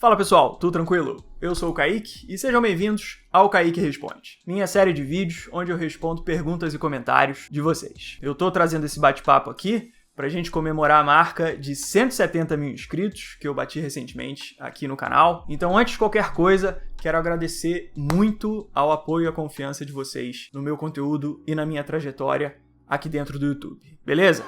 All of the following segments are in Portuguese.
Fala pessoal, tudo tranquilo? Eu sou o Kaique e sejam bem-vindos ao Kaique Responde, minha série de vídeos onde eu respondo perguntas e comentários de vocês. Eu tô trazendo esse bate-papo aqui pra gente comemorar a marca de 170 mil inscritos que eu bati recentemente aqui no canal. Então, antes de qualquer coisa, quero agradecer muito ao apoio e à confiança de vocês no meu conteúdo e na minha trajetória aqui dentro do YouTube, beleza?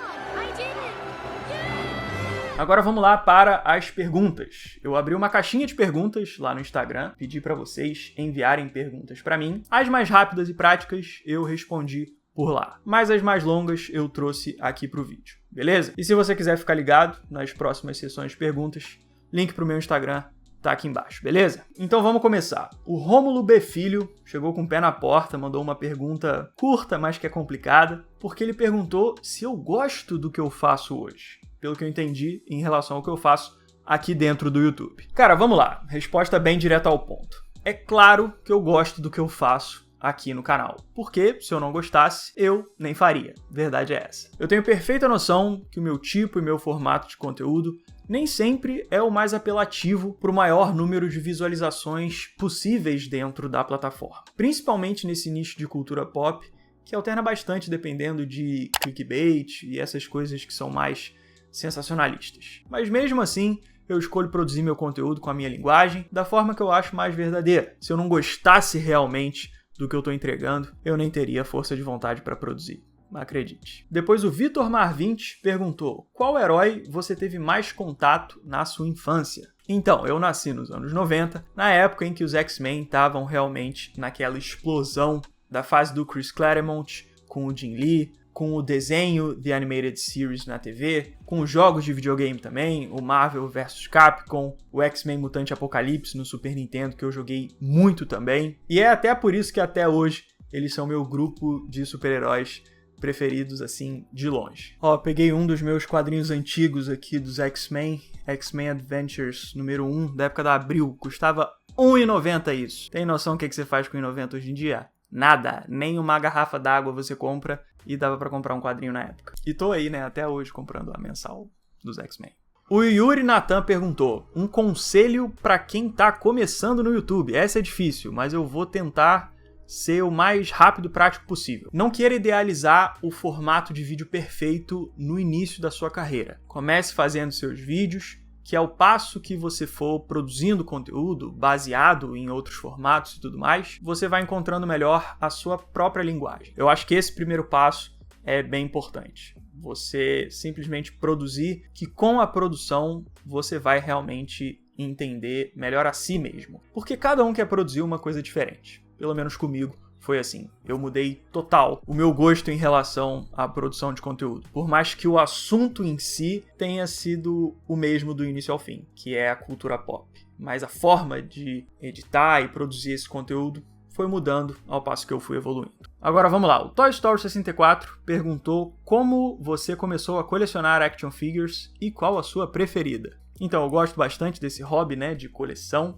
Agora vamos lá para as perguntas. Eu abri uma caixinha de perguntas lá no Instagram, pedi para vocês enviarem perguntas para mim. As mais rápidas e práticas eu respondi por lá, mas as mais longas eu trouxe aqui pro vídeo, beleza? E se você quiser ficar ligado nas próximas sessões de perguntas, link pro meu Instagram tá aqui embaixo, beleza? Então vamos começar. O Rômulo B. Filho chegou com o pé na porta, mandou uma pergunta curta, mas que é complicada, porque ele perguntou se eu gosto do que eu faço hoje. Pelo que eu entendi em relação ao que eu faço aqui dentro do YouTube. Cara, vamos lá. Resposta bem direta ao ponto. É claro que eu gosto do que eu faço aqui no canal. Porque, se eu não gostasse, eu nem faria. Verdade é essa. Eu tenho perfeita noção que o meu tipo e meu formato de conteúdo nem sempre é o mais apelativo para o maior número de visualizações possíveis dentro da plataforma. Principalmente nesse nicho de cultura pop, que alterna bastante dependendo de clickbait e essas coisas que são mais sensacionalistas. Mas mesmo assim, eu escolho produzir meu conteúdo com a minha linguagem da forma que eu acho mais verdadeira. Se eu não gostasse realmente do que eu estou entregando, eu nem teria força de vontade para produzir. Acredite. Depois o Vitor Mar20 perguntou: qual herói você teve mais contato na sua infância? Então, eu nasci nos anos 90, na época em que os X-Men estavam realmente naquela explosão da fase do Chris Claremont com o Jim Lee, com o desenho The Animated Series na TV, com os jogos de videogame também, o Marvel vs Capcom, o X-Men Mutante Apocalipse no Super Nintendo, que eu joguei muito também. E é até por isso que até hoje eles são meu grupo de super-heróis preferidos, assim, de longe. Ó, peguei um dos meus quadrinhos antigos aqui dos X-Men, X-Men Adventures número 1, da época da Abril, custava R$1,90 isso. Tem noção do que você faz com R$1,90 hoje em dia? Nada, nem uma garrafa d'água você compra e dava pra comprar um quadrinho na época. E tô aí, né, até hoje comprando a mensal dos X-Men. O Yuri Natan perguntou: um conselho pra quem tá começando no YouTube. Essa é difícil, mas eu vou tentar ser o mais rápido e prático possível. Não queira idealizar o formato de vídeo perfeito no início da sua carreira. Comece fazendo seus vídeos, que ao passo que você for produzindo conteúdo baseado em outros formatos e tudo mais, você vai encontrando melhor a sua própria linguagem. Eu acho que esse primeiro passo é bem importante. Você simplesmente produzir, que com a produção você vai realmente entender melhor a si mesmo. Porque cada um quer produzir uma coisa diferente. Pelo menos comigo foi assim. Eu mudei total o meu gosto em relação à produção de conteúdo. Por mais que o assunto em si tenha sido o mesmo do início ao fim, que é a cultura pop. Mas a forma de editar e produzir esse conteúdo foi mudando ao passo que eu fui evoluindo. Agora vamos lá. O Toy Story 64 perguntou como você começou a colecionar action figures e qual a sua preferida. Então, eu gosto bastante desse hobby, né, de coleção.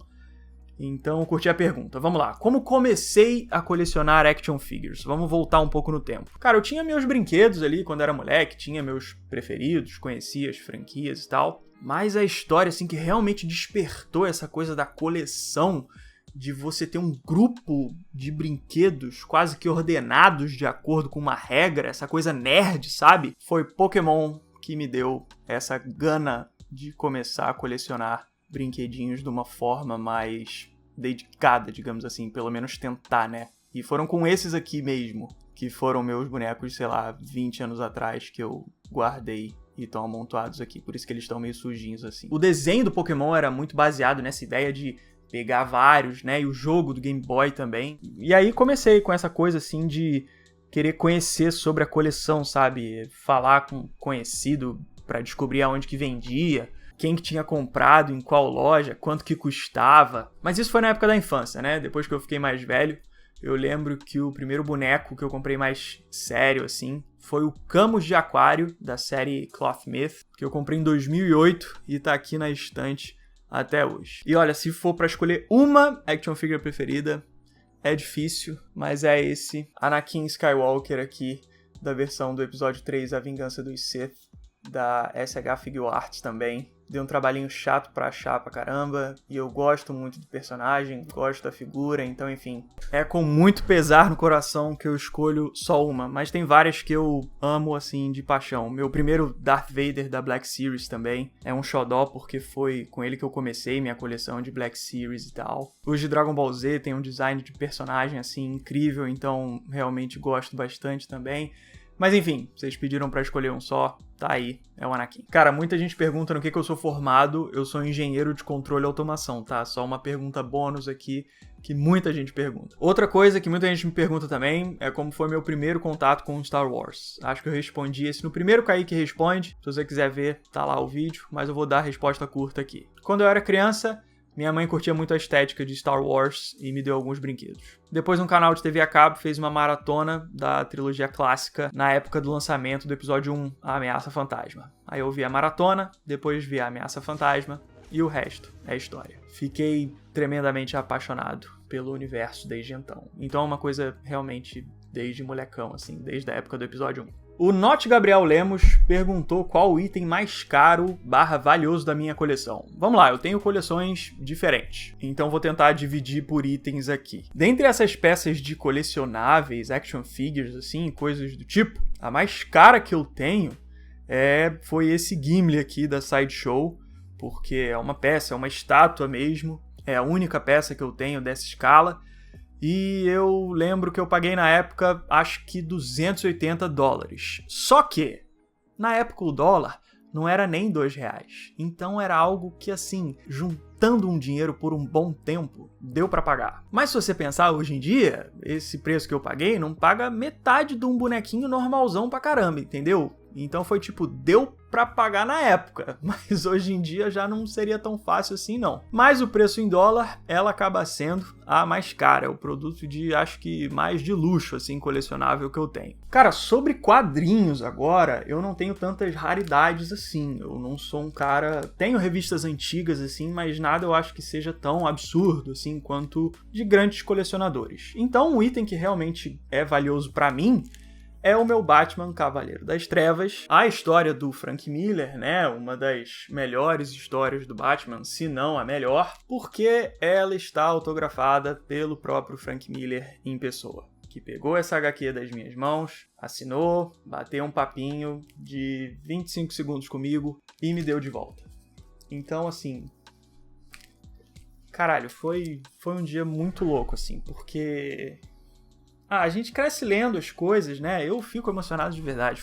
Então, eu curti a pergunta. Vamos lá. Como comecei a colecionar action figures? Vamos voltar um pouco no tempo. Cara, eu tinha meus brinquedos ali quando era moleque, tinha meus preferidos, conhecia as franquias e tal. Mas a história, assim, que realmente despertou essa coisa da coleção, de você ter um grupo de brinquedos quase que ordenados de acordo com uma regra, essa coisa nerd, sabe? Foi Pokémon que me deu essa gana de começar a colecionar brinquedinhos de uma forma mais dedicada, digamos assim, pelo menos tentar, né? E foram com esses aqui mesmo, que foram meus bonecos, sei lá, 20 anos atrás, que eu guardei e estão amontoados aqui, por isso que eles estão meio sujinhos assim. O desenho do Pokémon era muito baseado nessa ideia de pegar vários, né? E o jogo do Game Boy também. E aí comecei com essa coisa assim de querer conhecer sobre a coleção, sabe? Falar com conhecido pra descobrir aonde que vendia, quem que tinha comprado, em qual loja, quanto que custava. Mas isso foi na época da infância, né? Depois que eu fiquei mais velho, eu lembro que o primeiro boneco que eu comprei mais sério, assim, foi o Camus de Aquário, da série Cloth Myth, que eu comprei em 2008 e tá aqui na estante até hoje. E olha, se for pra escolher uma action figure preferida, é difícil, mas é esse Anakin Skywalker aqui, da versão do episódio 3, A Vingança dos Sith, da SH Figuarts também. deu um trabalhinho chato pra achar pra caramba, e eu gosto muito do personagem, gosto da figura, então enfim. É com muito pesar no coração que eu escolho só uma, mas tem várias que eu amo, assim, de paixão. Meu primeiro Darth Vader da Black Series também é um xodó, porque foi com ele que eu comecei minha coleção de Black Series e tal. Os de Dragon Ball Z tem um design de personagem, assim, incrível, então realmente gosto bastante também. Mas enfim, vocês pediram pra escolher um só, tá aí, é o Anakin. Cara, muita gente pergunta no que eu sou formado, eu sou engenheiro de controle e automação, tá? Só uma pergunta bônus aqui, que muita gente pergunta. Outra coisa que muita gente me pergunta também é como foi meu primeiro contato com Star Wars. Acho que eu respondi esse no primeiro Kaique Responde, se você quiser ver, tá lá o vídeo, mas eu vou dar a resposta curta aqui. Quando eu era criança, minha mãe curtia muito a estética de Star Wars e me deu alguns brinquedos. Depois, um canal de TV a cabo fez uma maratona da trilogia clássica na época do lançamento do episódio 1, A Ameaça Fantasma. Aí eu vi a maratona, depois vi a Ameaça Fantasma e o resto é história. Fiquei tremendamente apaixonado pelo universo desde então. Então é uma coisa realmente desde molecão, assim, desde a época do episódio 1. O Not Gabriel Lemos perguntou qual o item mais caro / valioso da minha coleção. Vamos lá, eu tenho coleções diferentes, então vou tentar dividir por itens aqui. Dentre essas peças de colecionáveis, action figures, assim, coisas do tipo, a mais cara que eu tenho foi esse Gimli aqui da Sideshow, porque é uma peça, é uma estátua mesmo, é a única peça que eu tenho dessa escala. E eu lembro que eu paguei na época, acho que $280. Só que, na época o dólar não era nem R$2. Então era algo que, assim, juntando um dinheiro por um bom tempo, deu pra pagar. Mas se você pensar hoje em dia, esse preço que eu paguei não paga metade de um bonequinho normalzão pra caramba, entendeu? Então foi tipo, deu pra pagar na época, mas hoje em dia já não seria tão fácil assim não. Mas o preço em dólar, ela acaba sendo a mais cara, é o produto de, acho que mais de luxo, assim, colecionável que eu tenho. Cara, sobre quadrinhos agora, eu não tenho tantas raridades assim, eu não sou um cara... Tenho revistas antigas assim, mas nada eu acho que seja tão absurdo assim quanto de grandes colecionadores. Então um item que realmente é valioso pra mim é o meu Batman Cavaleiro das Trevas. A história do Frank Miller, né? Uma das melhores histórias do Batman, se não a melhor, porque ela está autografada pelo próprio Frank Miller em pessoa, que pegou essa HQ das minhas mãos, assinou, bateu um papinho de 25 segundos comigo e me deu de volta. Então, assim... Caralho, foi um dia muito louco, assim, porque... a gente cresce lendo as coisas, né? Eu fico emocionado de verdade.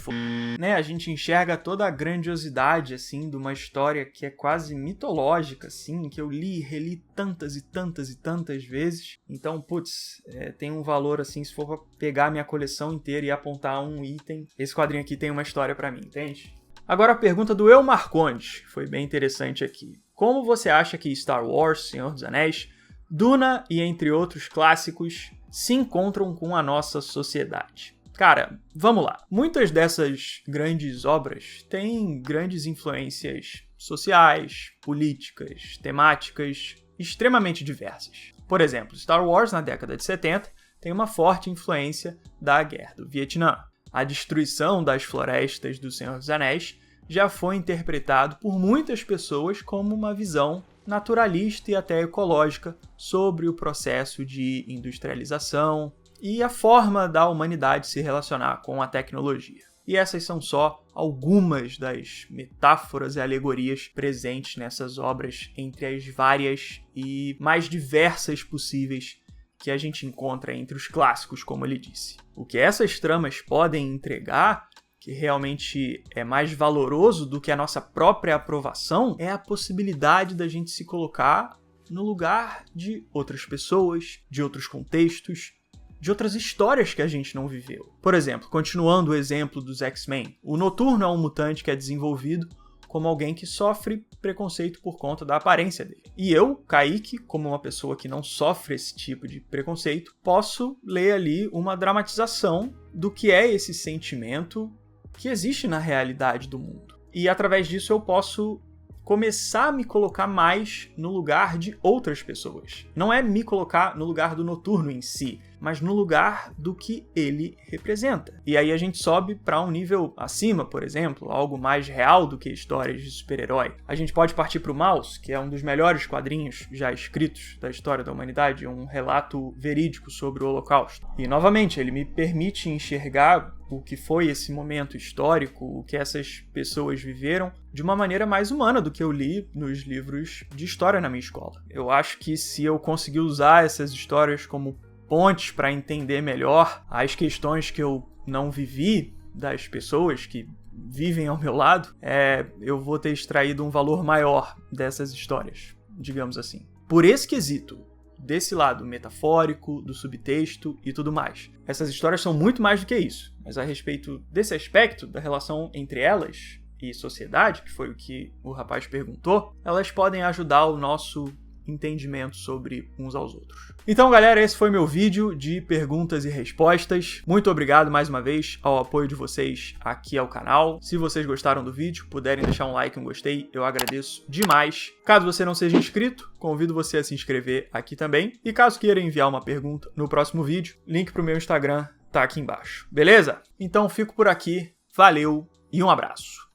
Né? A gente enxerga toda a grandiosidade, assim, de uma história que é quase mitológica, assim, que eu li e reli tantas e tantas e tantas vezes. Então, putz, tem um valor, assim, se for pra pegar a minha coleção inteira e apontar um item. Esse quadrinho aqui tem uma história pra mim, entende? Agora a pergunta do Eu Marcondes, foi bem interessante aqui. Como você acha que Star Wars, Senhor dos Anéis, Duna e entre outros clássicos se encontram com a nossa sociedade? Cara, vamos lá. Muitas dessas grandes obras têm grandes influências sociais, políticas, temáticas extremamente diversas. Por exemplo, Star Wars, na década de 70, tem uma forte influência da Guerra do Vietnã. A destruição das florestas do Senhor dos Anéis já foi interpretado por muitas pessoas como uma visão naturalista e até ecológica sobre o processo de industrialização e a forma da humanidade se relacionar com a tecnologia. E essas são só algumas das metáforas e alegorias presentes nessas obras, entre as várias e mais diversas possíveis que a gente encontra entre os clássicos, como ele disse. O que essas tramas podem entregar, que realmente é mais valoroso do que a nossa própria aprovação, é a possibilidade da gente se colocar no lugar de outras pessoas, de outros contextos, de outras histórias que a gente não viveu. Por exemplo, continuando o exemplo dos X-Men, o Noturno é um mutante que é desenvolvido como alguém que sofre preconceito por conta da aparência dele. E eu, Kaique, como uma pessoa que não sofre esse tipo de preconceito, posso ler ali uma dramatização do que é esse sentimento que existe na realidade do mundo. E através disso eu posso começar a me colocar mais no lugar de outras pessoas. Não é me colocar no lugar do Noturno em si, mas no lugar do que ele representa. E aí a gente sobe para um nível acima, por exemplo, algo mais real do que histórias de super-herói. A gente pode partir para o Maus, que é um dos melhores quadrinhos já escritos da história da humanidade, um relato verídico sobre o Holocausto. E, novamente, ele me permite enxergar o que foi esse momento histórico, o que essas pessoas viveram, de uma maneira mais humana do que eu li nos livros de história na minha escola. Eu acho que se eu conseguir usar essas histórias como pontes para entender melhor as questões que eu não vivi das pessoas que vivem ao meu lado, eu vou ter extraído um valor maior dessas histórias, digamos assim. Por esse quesito, desse lado metafórico, do subtexto e tudo mais. Essas histórias são muito mais do que isso, mas a respeito desse aspecto da relação entre elas e sociedade, que foi o que o rapaz perguntou, elas podem ajudar o nosso entendimento sobre uns aos outros. Então, galera, esse foi meu vídeo de perguntas e respostas. Muito obrigado mais uma vez ao apoio de vocês aqui ao canal. Se vocês gostaram do vídeo, puderem deixar um like, um gostei, eu agradeço demais. Caso você não seja inscrito, convido você a se inscrever aqui também. E caso queira enviar uma pergunta no próximo vídeo, link pro meu Instagram tá aqui embaixo. Beleza? Então fico por aqui, valeu e um abraço.